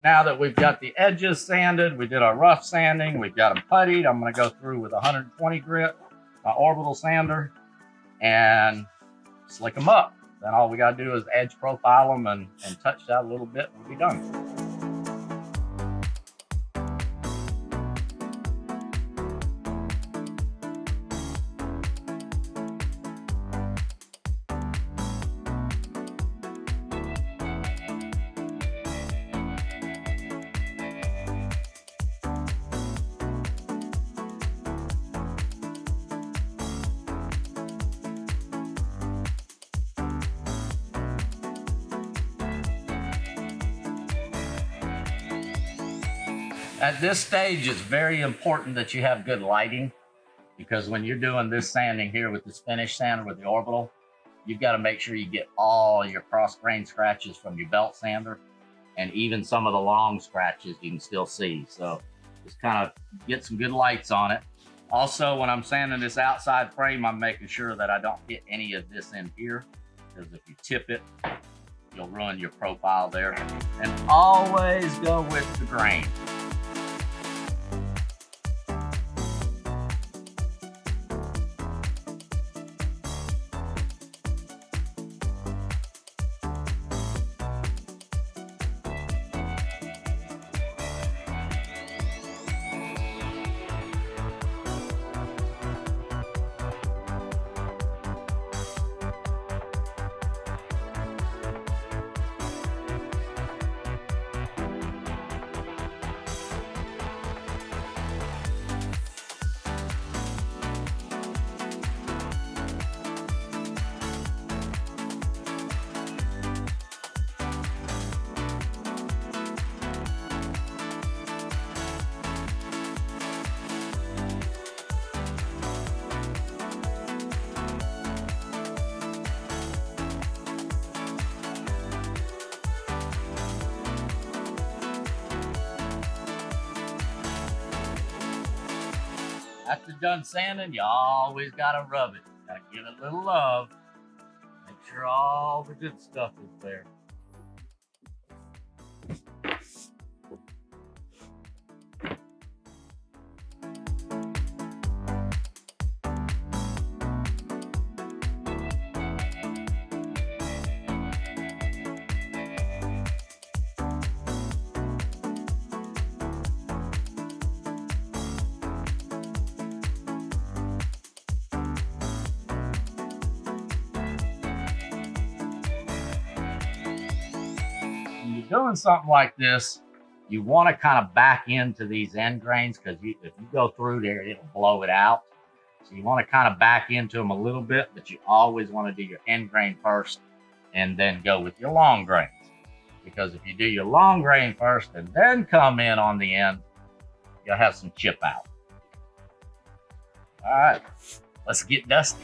Now that we've got the edges sanded, we did our rough sanding, we've got them puttied. I'm going to go through with 120 grit, my orbital sander, and slick them up. Then all we got to do is edge profile them and touch that a little bit, and we'll be done. At this stage, it's very important that you have good lighting, because when you're doing this sanding here with this finish sander with the orbital, you've got to make sure you get all your cross grain scratches from your belt sander, and even some of the long scratches you can still see. So just kind of get some good lights on it. Also, when I'm sanding this outside frame, I'm making sure that I don't hit any of this in here, because if you tip it, you'll ruin your profile there. And always go with the grain. After done sanding, you always gotta rub it. Gotta give it a little love. Make sure all the good stuff is there. Doing something like this, you want to kind of back into these end grains, because if you go through there, it'll blow it out. So you want to kind of back into them a little bit, but you always want to do your end grain first and then go with your long grains. Because if you do your long grain first and then come in on the end, you'll have some chip out. All right, let's get dusty.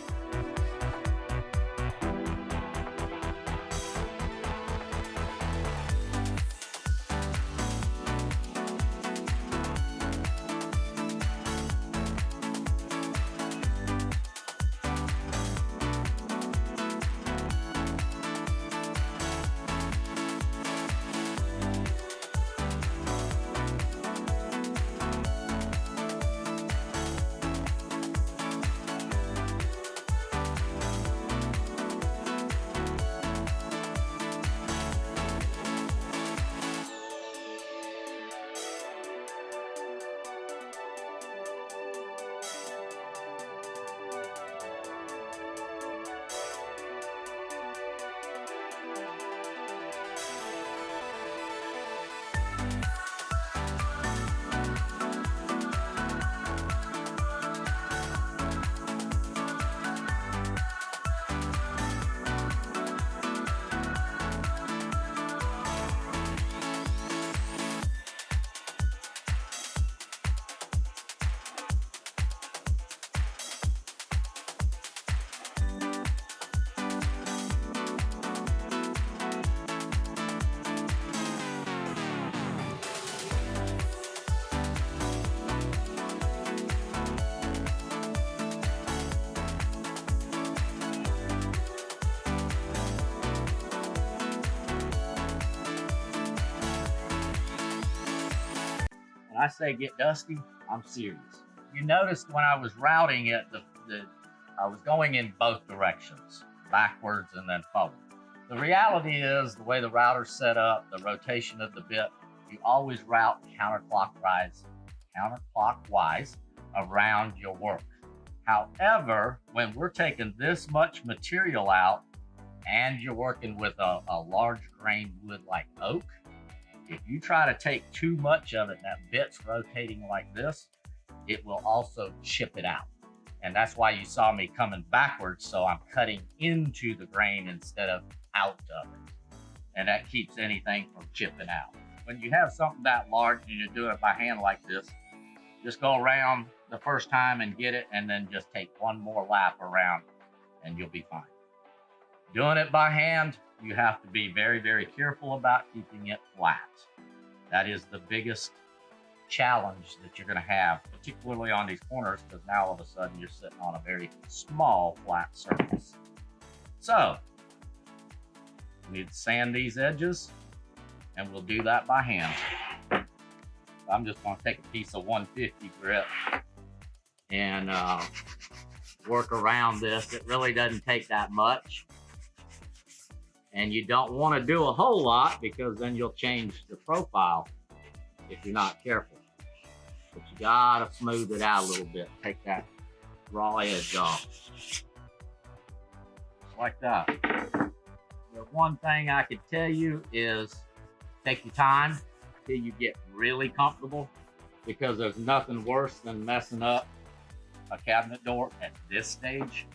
When I say get dusty, I'm serious. You noticed when I was routing it, I was going in both directions, backwards and then forward. The reality is the way the router's set up, the rotation of the bit, you always route counterclockwise around your work. However, when we're taking this much material out and you're working with a large grain wood like oak, if you try to take too much of it and that bit's rotating like this, it will also chip it out. And that's why you saw me coming backwards, so I'm cutting into the grain instead of out of it. And that keeps anything from chipping out. When you have something that large and you're doing it by hand like this, just go around the first time and get it, and then just take one more lap around and you'll be fine. Doing it by hand, you have to be very, very careful about keeping it flat. That is the biggest challenge that you're going to have, particularly on these corners, because now all of a sudden you're sitting on a very small flat surface. So we need to sand these edges, and we'll do that by hand. I'm just going to take a piece of 150 grit and work around this. It really doesn't take that much. And you don't want to do a whole lot, because then you'll change the profile if you're not careful. But you gotta smooth it out a little bit. Take that raw edge off. Just like that. The one thing I could tell you is take your time till you get really comfortable, because there's nothing worse than messing up a cabinet door at this stage.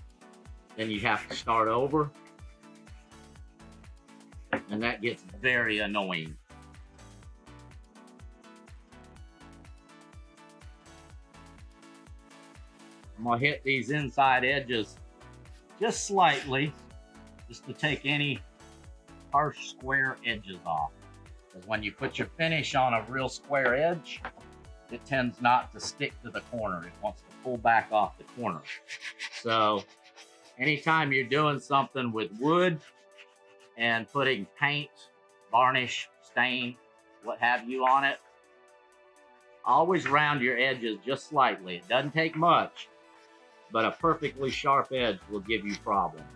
Then you have to start over. And that gets very annoying. I'm gonna hit these inside edges just slightly, just to take any harsh square edges off. Because when you put your finish on a real square edge, it tends not to stick to the corner. It wants to pull back off the corner. So anytime you're doing something with wood and putting paint, varnish, stain, what have you on it, always round your edges just slightly. It doesn't take much, but a perfectly sharp edge will give you problems.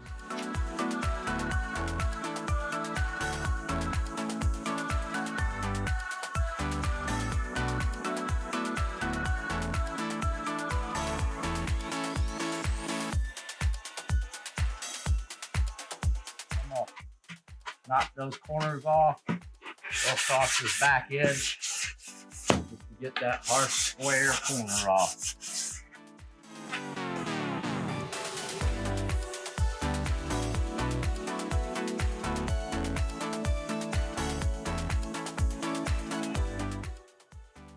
Knock those corners off, go across this back edge, just to get that harsh square corner off.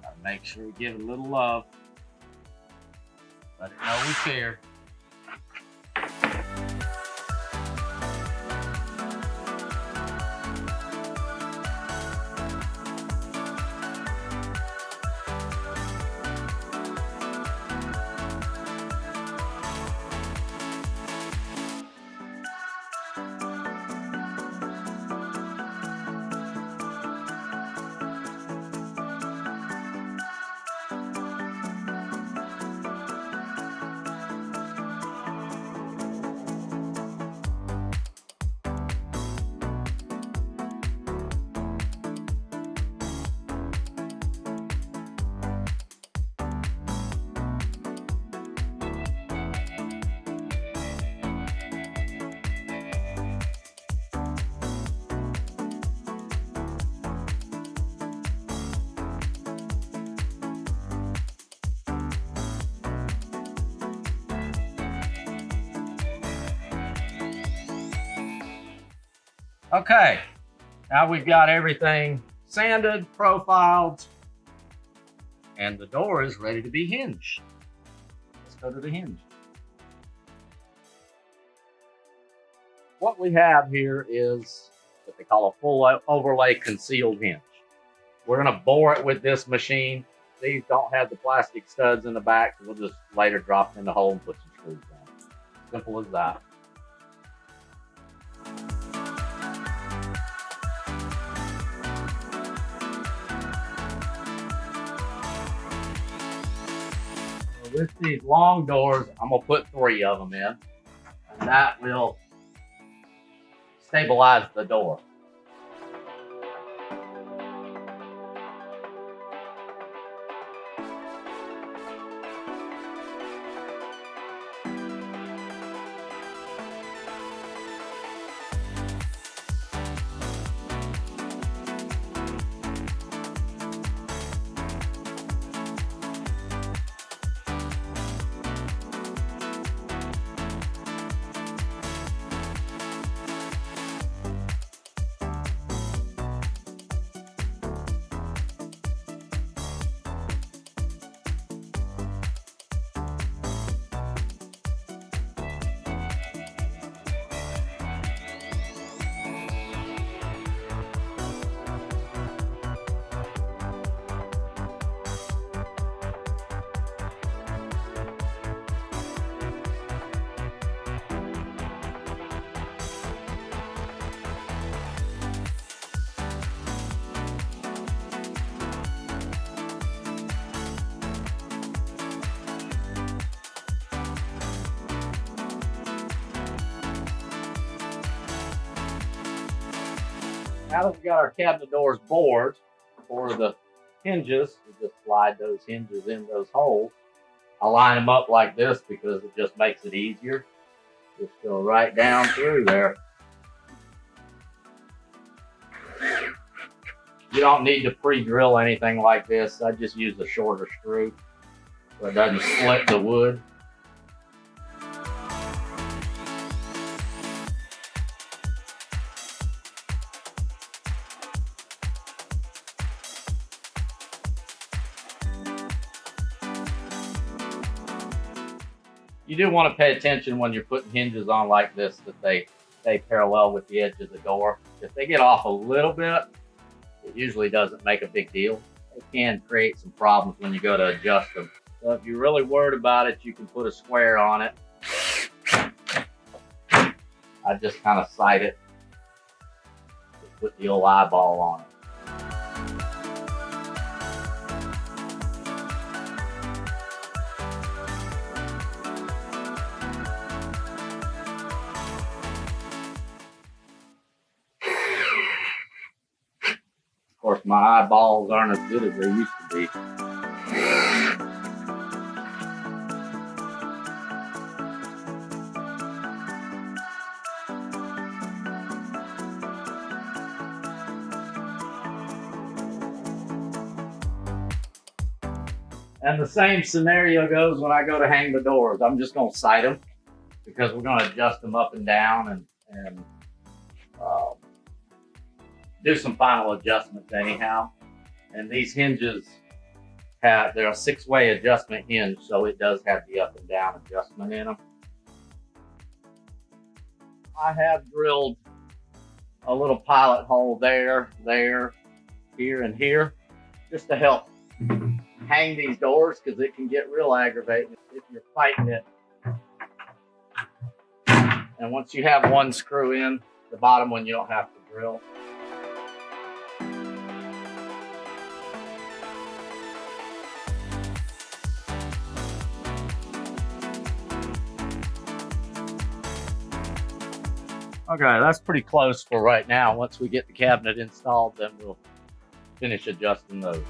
Gotta make sure we give it a little love. Let it know we care. Okay, now we've got everything sanded, profiled, and the door is ready to be hinged. Let's go to the hinge. What we have here is what they call a full overlay concealed hinge. We're gonna bore it with this machine. These don't have the plastic studs in the back, so we'll just later drop it in the hole and put some screws down. Simple as that. So with these long doors, I'm gonna put 3 of them in, and that will stabilize the door. Now that we've got our cabinet doors bored for the hinges, we just slide those hinges in those holes. I line them up like this because it just makes it easier. Just go right down through there. You don't need to pre-drill anything like this. I just use a shorter screw so it doesn't split the wood. You do want to pay attention when you're putting hinges on like this that they stay parallel with the edge of the door. If they get off a little bit, it usually doesn't make a big deal. It can create some problems when you go to adjust them. So if you're really worried about it, you can put a square on it. I just kind of sight it, put the old eyeball on it. Of course, my eyeballs aren't as good as they used to be. And the same scenario goes when I go to hang the doors. I'm just going to sight them because we're going to adjust them up and down and do some final adjustments anyhow. And these hinges they're a 6-way adjustment hinge, so it does have the up and down adjustment in them. I have drilled a little pilot hole there, here, and here, just to help hang these doors, because it can get real aggravating if you're fighting it. And once you have one screw in, the bottom one you don't have to drill. Okay, that's pretty close for right now. Once we get the cabinet installed, then we'll finish adjusting those.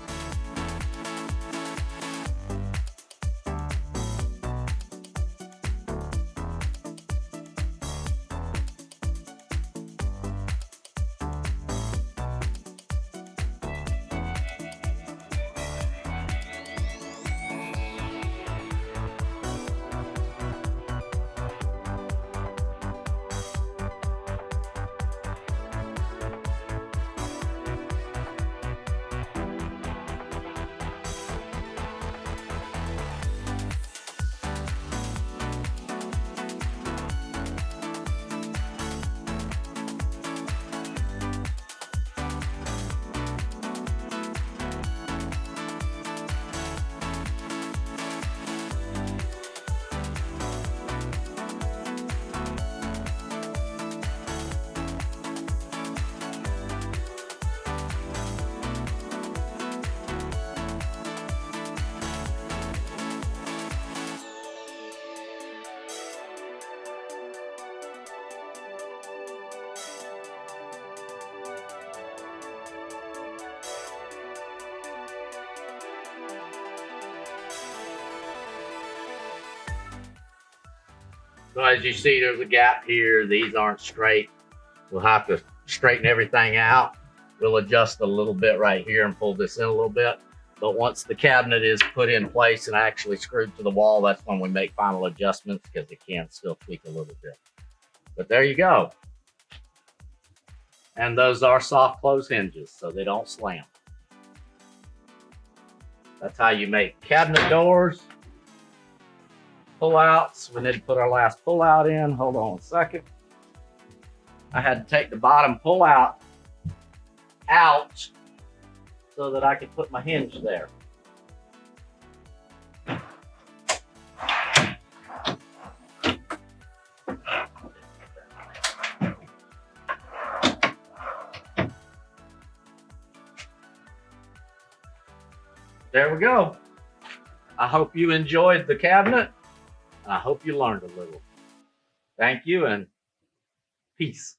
So as you see, there's a gap here. These aren't straight. We'll have to straighten everything out. We'll adjust a little bit right here and pull this in a little bit. But once the cabinet is put in place and actually screwed to the wall, that's when we make final adjustments, because it can still tweak a little bit. But there you go. And those are soft close hinges, so they don't slam. That's how you make cabinet doors. Pull-outs. We need to put our last pull-out in. Hold on a second. I had to take the bottom pull-out out so that I could put my hinge there. There we go. I hope you enjoyed the cabinet. I hope you learned a little. Thank you and peace.